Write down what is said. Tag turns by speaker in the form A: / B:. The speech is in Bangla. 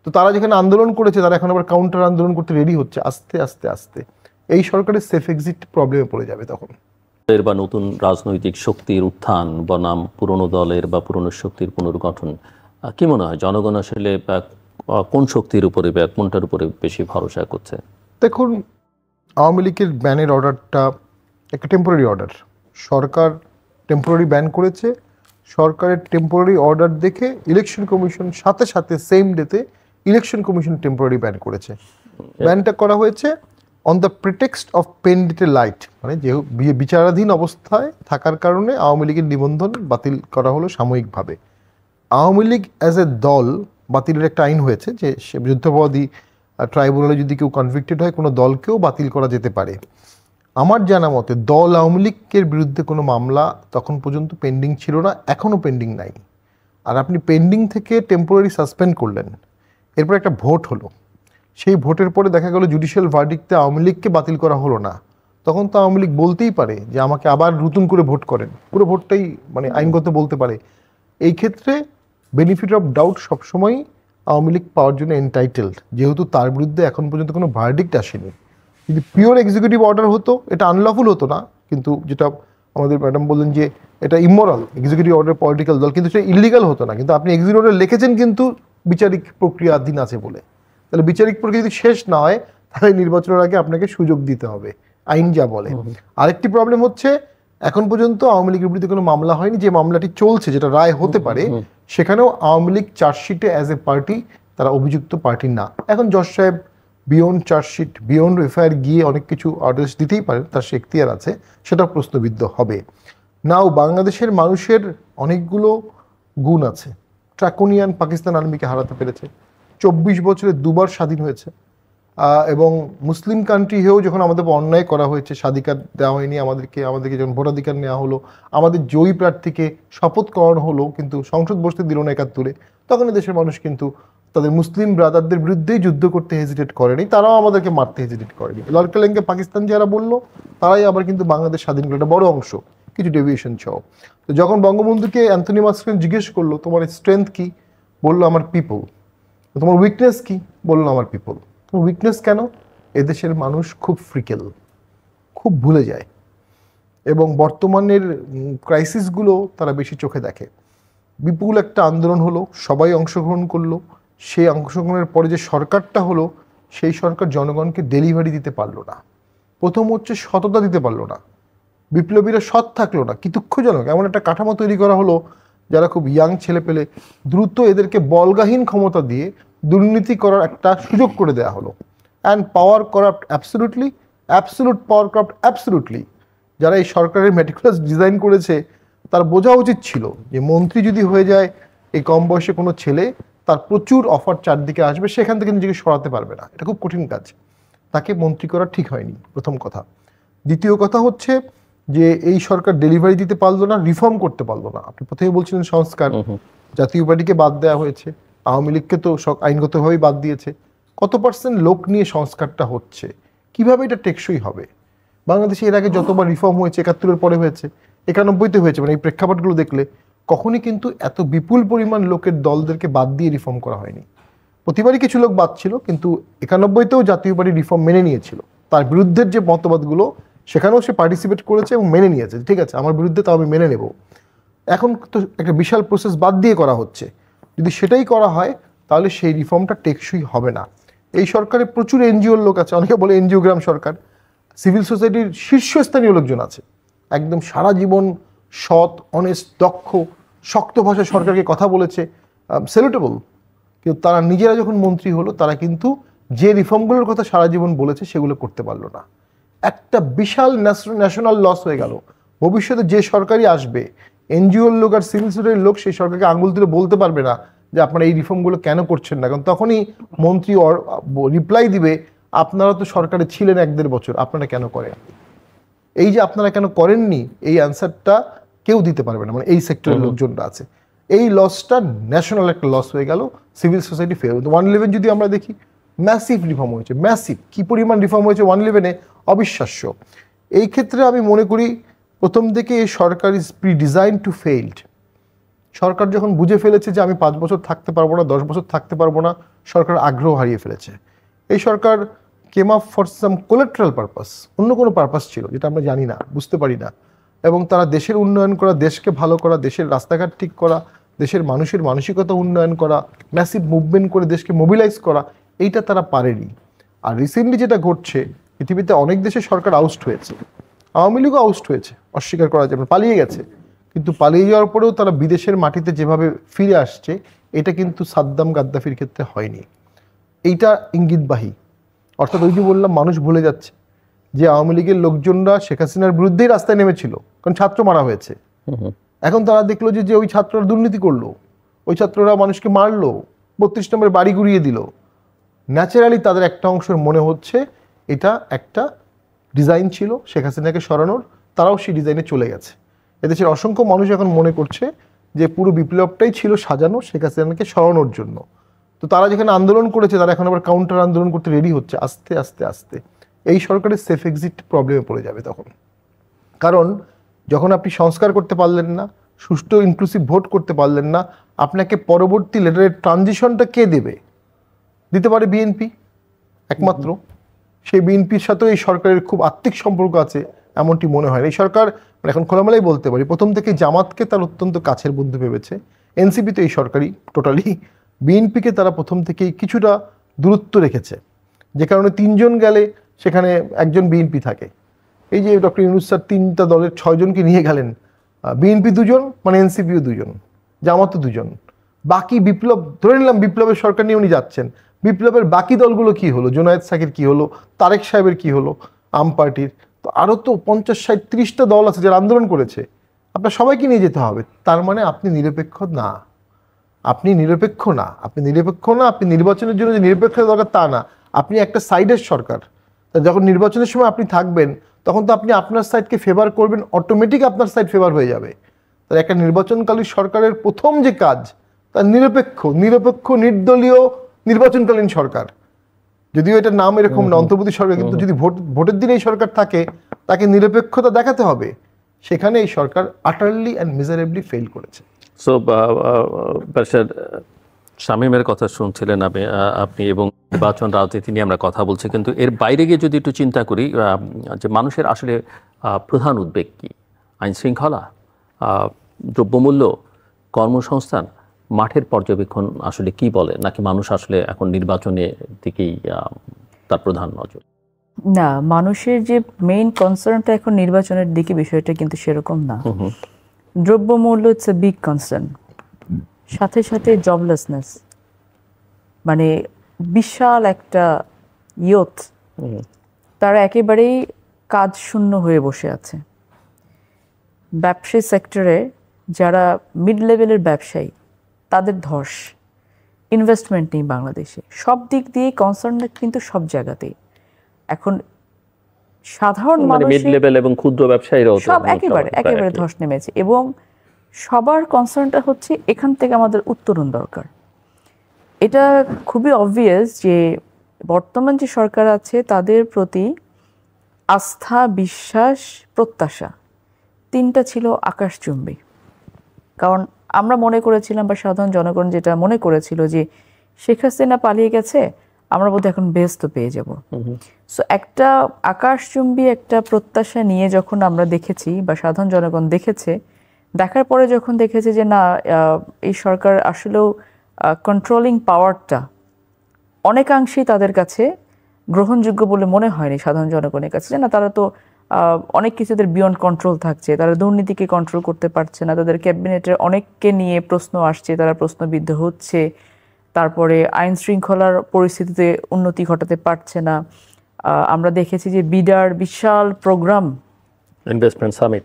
A: তো তারা যেখানে আন্দোলন করেছে তারা এখন আবার কাউন্টার আন্দোলন করতে রেডি হচ্ছে আস্তে আস্তে আস্তে। এই সরকারের সেফ এক্সিট প্রবলেমে পড়ে যাবে তখন।
B: বা নতুন রাজনৈতিক শক্তির উত্থান বনাম পুরনো দলের বা পুরনো শক্তির পুনর্গঠন, কি মনে হয় জনগণ আসলে কোন শক্তির উপরে বা কোনটার উপরে বেশি ভরসা করছে?
A: দেখুন, আওয়ামী লীগের ব্যানের অর্ডারটা একটা টেম্পোরারি অর্ডার, সরকার টেম্পোরারি ব্যান করেছে। সরকারের টেম্পোরারি অর্ডার দেখে ইলেকশন কমিশন সাথে সাথে সেম ডেতে ইলেকশন কমিশন টেম্পোরারি ব্যান করেছে। ব্যানটা করা হয়েছে on the pretext of pendente lite, মানে যে বিচারাধীন অবস্থায় থাকার কারণে আওয়ামী লীগের নিবন্ধন বাতিল করা হলো সাময়িকভাবে। আওয়ামী লীগ অ্যাজ এ দল বাতিলের একটা আইন হয়েছে যে সে যুদ্ধাপরাধী ট্রাইব্যুনালে যদি কেউ কনভিক্টেড হয় কোনো দলকেও বাতিল করা যেতে পারে। আমার জানা মতে দল আওয়ামী লীগের বিরুদ্ধে কোনো মামলা তখন পর্যন্ত পেন্ডিং ছিল না, এখনও পেন্ডিং নাই। আর আপনি পেন্ডিং থেকে টেম্পোরারি সাসপেন্ড করলেন, এরপর একটা ভোট হলো, সেই ভোটের পরে দেখা গেল জুডিশিয়াল ভার্ডিক্টে আওয়ামী লীগকে বাতিল করা হলো না, তখন তো আওয়ামী লীগ বলতেই পারে যে আমাকে আবার নতুন করে ভোট করেন, পুরো ভোটটাই মানে আইনগত বলতে পারে। এই ক্ষেত্রে বেনিফিট অফ ডাউট সবসময়ই আওয়ামী লীগ পাওয়ার জন্য এনটাইটেলড, যেহেতু তার বিরুদ্ধে এখন পর্যন্ত কোনো ভার্ডিক্ট আসেনি। যদি পিওর এক্সিকিউটিভ অর্ডার হতো এটা আনলফুল হতো না, কিন্তু যেটা আমাদের ম্যাডাম বললেন যে এটা ইমোরাল, এক্সিকিউটিভ অর্ডার পলিটিক্যাল দল, কিন্তু সেটা ইলিগাল হতো না। কিন্তু আপনি এক্সিকিউটিভ অর্ডার লিখেছেন কিন্তু বিচারিক প্রক্রিয়াধীন আছে বলে, তাহলে বিচারিক প্রক্রিয়া যদি শেষ না হয় তাহলে নির্বাচনের আগে আপনাকে সুযোগ দিতে হবে, আইন যা বলে। আরেকটি প্রবলেম হচ্ছে এখন পর্যন্ত আওয়ামী লীগের বিরুদ্ধে কোনো মামলা হয়নি, যে মামলাটি চলছে যেটা রায় হতে পারে সেখানেও আওয়ামী লীগ চার্জশিটে অ্যাজ এ পার্টি তারা অভিযুক্ত পার্টি না। এখন জজ সাহেব বিয়ন্ড চার্জশিট বিয়ন্ড এফআইআর গিয়ে অনেক কিছু আদেশ দিতেই পারেন, তার সে এখতিয়ার আছে, সেটা প্রশ্নবিদ্ধ হবে। নাও বাংলাদেশের মানুষের অনেকগুলো গুণ আছে। ট্রাকোনিয়ান পাকিস্তান আর্মিকে হারাতে পেরেছে, 24 বছরে দুবার স্বাধীন হয়েছে, এবং মুসলিম কান্ট্রি হয়েও যখন আমাদের অন্যায় করা হয়েছে, স্বাধিকার দেওয়া হয়নি আমাদেরকে যখন ভোটাধিকার নেওয়া হলো, আমাদের জয়ী প্রার্থীকে শপথ করানো হলো কিন্তু সংসদ বসতে দিল না 71-এ, তখন দেশের মানুষ কিন্তু তাদের মুসলিম ব্রাদারদের বিরুদ্ধেই যুদ্ধ করতে হেজিটেট করেনি, তারাও আমাদেরকে মারতে হেজিটেট করেনি। লড়কেলেঙ্গে পাকিস্তান যারা বললো তারাই আবার কিন্তু বাংলাদেশ স্বাধীন করলো, একটা বড় অংশ, কিছু ডেভিয়েশন সহ। তো যখন বঙ্গবন্ধুকে অ্যান্থনি মাস্ক্রেন জিজ্ঞেস করলো তোমার স্ট্রেংথ কি, বললো আমার পিপল। তোমার উইকনেস কি, বললো আমার পিপল। তোমার উইকনেস কেন? এদেশের মানুষ খুব ফ্রিকেল, খুব ভুলে যায়, এবং বর্তমানের ক্রাইসিসগুলো তারা বেশি চোখে দেখে। বিপুল একটা আন্দোলন হলো, সবাই অংশগ্রহণ করলো, সেই অংশগ্রহণের পরে যে সরকারটা হলো সেই সরকার জনগণকে ডেলিভারি দিতে পারলো না। প্রথম হচ্ছে সততা দিতে পারলো না, বিপ্লবীরা সৎ থাকলো না, কি দুঃখজনক। এমন একটা কাঠামো তৈরি করা হলো যারা খুব ইয়াং ছেলে পেলে, দ্রুত এদেরকে বলগাহীন ক্ষমতা দিয়ে দুর্নীতি করার একটা সুযোগ করে দেওয়া হলো। And power corrupt absolutely, absolute power corrupt absolutely. যারা এই সরকারের মেটিকুলাস ডিজাইন করেছে তার বোঝা উচিত ছিল যে মন্ত্রী যদি হয়ে যায় এই কম বয়সে কোনো ছেলে, তার প্রচুর অফার চারদিকে আসবে, সেখান থেকে নিজেকে সরাতে পারবে না, এটা খুব কঠিন কাজ, তাকে মন্ত্রী করা ঠিক হয়নি, প্রথম কথা। দ্বিতীয় কথা হচ্ছে যে এই সরকার ডেলিভারি দিতে পারলো না, রিফর্ম করতে পারলো না। আপনি প্রথমে বলছিলেন সংস্কার, জাতীয় পার্টিকে বাদ দেওয়া হয়েছে, আওয়ামী লীগকে তো আইনগতভাবেই বাদ দিয়েছে। কত পার্সেন্ট লোক নিয়ে সংস্কারটা হচ্ছে, কিভাবে এটা টেকসই হবে? বাংলাদেশে এর আগে যতবার রিফর্ম হয়েছে, 71-এর পরে হয়েছে, 91-তে হয়েছে, মানে এই প্রেক্ষাপটগুলো দেখলে কখনই কিন্তু এত বিপুল পরিমাণ লোকের দলদেরকে বাদ দিয়ে রিফর্ম করা হয়নি। প্রতিবারই কিছু লোক বাদ ছিল, কিন্তু 91-তেও জাতীয় পার্টি রিফর্ম মেনে নিয়েছিল। তার বিরুদ্ধের যে মতবাদগুলো সেখানেও সে পার্টিসিপেট করেছে এবং মেনে নিয়েছে, ঠিক আছে আমার বিরুদ্ধে, তাও আমি মেনে নেব। এখন তো একটা বিশাল প্রসেস বাদ দিয়ে করা হচ্ছে, যদি সেটাই করা হয় তাহলে সেই রিফর্মটা টেকসই হবে না। এই সরকারে প্রচুর এনজিওর লোক আছে, অনেকে বলে এনজিওগ্রাম সরকার, সিভিল সোসাইটির শীর্ষস্থানীয় লোকজন আছে, একদম সারা জীবন সৎ, অনেস্ট, দক্ষ, শক্ত ভাষায় সরকারকে কথা বলেছে, স্যালুটেবল। কিন্তু তারা নিজেরা যখন মন্ত্রী হলো তারা কিন্তু যে রিফর্মগুলোর কথা সারা জীবন বলেছে সেগুলো করতে পারলো না। একটা বিশাল ন্যাশনাল লস হয়ে গেল। ভবিষ্যতে যে সরকারই আসবে, এনজিওর লোক আর সিভিল সোসাইটির লোক সেই সরকারকে আঙুল তুলে বলতে পারবে না যে আপনারা এই রিফর্মগুলো কেন করছেন না, কারণ তখনই মন্ত্রী রিপ্লাই দিবে আপনারা তো সরকারে ছিলেন 1-1.5 বছর, আপনারা কেন করেন? এই যে আপনারা কেন করেননি, এই অ্যান্সারটা কেউ দিতে পারবে না, মানে এই সেক্টরের লোকজনরা আছে। এই লসটা ন্যাশনাল একটা লস হয়ে গেল, সিভিল সোসাইটি ফেল। 111 যদি আমরা দেখি, ম্যাসিভ রিফর্ম হয়েছে, ম্যাসিভ, কি পরিমাণ রিফর্ম হয়েছে 111-এ, অবিশ্বাস্য। এই ক্ষেত্রে আমি মনে করি প্রথম থেকে এই সরকার is pre design to failed. সরকার যখন বুঝে ফেলেছে যে আমি 5 বছর থাকতে পারবো না, 10 বছর থাকতে পারবো না, সরকার আগ্রহ হারিয়ে ফেলেছে। এই সরকার came up for some collateral purpose, অন্য কোনো পারপাস ছিল যেটা আমরা জানি না, বুঝতে পারি না। এবং তারা দেশের উন্নয়ন করা, দেশকে ভালো করা, দেশের রাস্তাঘাট ঠিক করা, দেশের মানুষের মানসিকতা উন্নয়ন করা, ম্যাসিভ মুভমেন্ট করে দেশকে মোবিলাইজ করা, এইটা তারা পারেনি। আর রিসেন্টলি যেটা ঘটছে, পৃথিবীতে অনেক দেশে সরকার আউস্ট হয়েছে, আওয়ামী লীগও আউস্ট হয়েছে, অস্বীকার করা যাবে না, পালিয়ে গেছে। কিন্তু পালিয়ে যাওয়ার পরেও তারা বিদেশের মাটিতে যেভাবে ফিরে আসছে, এটা কিন্তু সাদ্দাম গাদ্দাফির ক্ষেত্রে হয়নি। এইটা ইঙ্গিতবাহী। অর্থাৎ ওই যে বললাম, মানুষ ভুলে যাচ্ছে যে আওয়ামী লীগের লোকজনরা শেখ হাসিনার বিরুদ্ধেই রাস্তায় নেমেছিল, কারণ ছাত্র মারা হয়েছে। এখন তারা দেখলো যে ওই ছাত্ররা দুর্নীতি করলো, ওই ছাত্ররা মানুষকে মারলো, 32 নম্বরে বাড়ি গুড়িয়ে দিল। ন্যাচারালি তাদের একটা অংশের মনে হচ্ছে এটা একটা ডিজাইন ছিল শেখ হাসিনাকে সরানোর, তারাও সেই ডিজাইনে চলে গেছে। এদেশের অসংখ্য মানুষ এখন মনে করছে যে পুরো বিপ্লবটাই ছিল সাজানো শেখ হাসিনাকে সরানোর জন্য। তো তারা যেখানে আন্দোলন করেছে, তারা এখন আবার কাউন্টার আন্দোলন করতে রেডি হচ্ছে আস্তে আস্তে আস্তে। এই সরকারের সেফ এক্সিট প্রবলেমে পড়ে যাবে তখন। কারণ যখন আপনি সংস্কার করতে পারলেন না, সুষ্ঠু ইনক্লুসিভ ভোট করতে পারলেন না, আপনাকে পরবর্তী লেটারের ট্রানজিশনটা কে দেবে? দিতে পারে বিএনপি একমাত্র। সেই বিএনপির সাথেও এই সরকারের খুব আত্মিক সম্পর্ক আছে এমনটি মনে হয় না। এই সরকার, এখন খোলামেলাই বলতে পারি, প্রথম থেকে জামাতকে তার অত্যন্ত কাছের বন্ধু ভেবেছে। এনসিপি তো এই সরকারই টোটালি। বিএনপিকে তারা প্রথম থেকেই কিছুটা দূরত্ব রেখেছে, যে কারণে 3 জন গেলে সেখানে একজন বিএনপি থাকে। এই যে ডক্টর ইউনূস স্যার 3টা দলের 6 জনকে নিয়ে গেলেন, বিএনপি 2 জন, মানে এনসিপিও 2 জন, জামাতও 2 জন। বাকি বিপ্লব, ধরে নিলাম বিপ্লবের সরকার নিয়ে উনি যাচ্ছেন, বিপ্লবের বাকি দলগুলো কি হলো? জোনায়েদ সাকির কি হলো? তারেক সাহেবের কি হলো? আম পার্টির তো আরও তো 50, 60, 30টা দল আছে যারা আন্দোলন করেছে। আপনার সবাইকে নিয়ে যেতে হবে। তার মানে আপনি নিরপেক্ষ না, আপনি নিরপেক্ষ না, আপনি নিরপেক্ষ না। আপনি নির্বাচনের জন্য যে নিরপেক্ষ দরকার তা না, আপনি একটা সাইডের সরকার। তা যখন নির্বাচনের সময় আপনি থাকবেন, তখন তো আপনি আপনার সাইডকে ফেভার করবেন, অটোমেটিক আপনার সাইড ফেভার হয়ে যাবে। তাই একটা নির্বাচনকালীন সরকারের প্রথম যে কাজ, তার নিরপেক্ষ, নির্দলীয় নির্বাচনকালীন সরকার। যদিও এটার নাম এরকম না, অন্তর্বর্তী সরকার, কিন্তু যদি ভোটের দিন এই সরকার থাকে, তাকে নিরপেক্ষতা দেখাতে হবে। সেখানে এই সরকার আটারলি অ্যান্ড মিজারেবলি ফেল করেছে।
B: সো ব্যারিস্টার শামীমের কথা শুনছিলেন আপনি, এবং নির্বাচন রাজনীতি নিয়ে আমরা কথা বলছি, কিন্তু এর বাইরে গিয়ে যদি একটু চিন্তা করি যে মানুষের আসলে প্রধান উদ্বেগ কি? আইন শৃঙ্খলা, দ্রব্যমূল্য, কর্মসংস্থান, মাঠের পর্যবেক্ষণ আসলে কি বলে? নাকি মানুষ আসলে এখন নির্বাচনের দিকেই তার প্রধান নজর?
C: না, মানুষের যে মেইন কনসার্নটা এখন নির্বাচনের দিকে, বিষয়টা কিন্তু সেরকম না। দ্রব্যমূল্য ইটস এ বিগ কনসার্ন, সাথে সাথে জবলেসনেস, মানে বিশাল একটা ইয়ুথ, তারা একেবারেই কাজ শূন্য হয়ে বসে আছে। ব্যবসায়ী সেক্টরে যারা মিড লেভেলের ব্যবসায়ী, তাদের ধস, ইনভেস্টমেন্ট নেই বাংলাদেশে। সব দিক দিয়ে কনসার্ন কিন্তু সব জায়গাতেই। এখন সাধারণ মানুষ,
B: মিড লেভেল এবং ক্ষুদ্র ব্যবসায়ীরাও
C: সব একেবারে ধস নেমেছে। এবং সবার কনসার্নটা হচ্ছে এখান থেকে আমাদের উত্তরণ দরকার। এটা খুবই অবভিয়াস যে বর্তমান যে সরকার আছে, তাদের প্রতি আস্থা, বিশ্বাস, প্রত্যাশা 3টা ছিল আকাশচুম্বী। কারণ আমরা মনে করেছিলাম, বা সাধারণ জনগণ যেটা মনে করেছিল, যে শেখ হাসিনা পালিয়ে গেছে, আমরা বোধহয় এখন বেহেশত পেয়ে যাব। সো একটা আকাশচুম্বী একটা প্রত্যাশা নিয়ে যখন আমরা দেখেছি, বা সাধারণ জনগণ দেখেছে, দেখার পরে যখন দেখেছে যে না, এই সরকার আসলেও কন্ট্রোলিং পাওয়ারটা অনেকাংশেই তাদের কাছে গ্রহণযোগ্য বলে মনে হয়নি সাধারণ জনগণের কাছে। যে না, তারা তো অনেক কিছুদের বিয়ন্ড কন্ট্রোল থাকছে, তারা দুর্নীতিকে কন্ট্রোল করতে পারছে না, তাদের ক্যাবিনেটের অনেককে নিয়ে প্রশ্ন আসছে, তারা প্রশ্নবিদ্ধ হচ্ছে, তারপরে আইন শৃঙ্খলার পরিস্থিতিতে উন্নতি ঘটাতে পারছে না। আমরা দেখেছি যে বিডার বিশাল প্রোগ্রাম,
B: ইনভেস্টমেন্ট সামিট,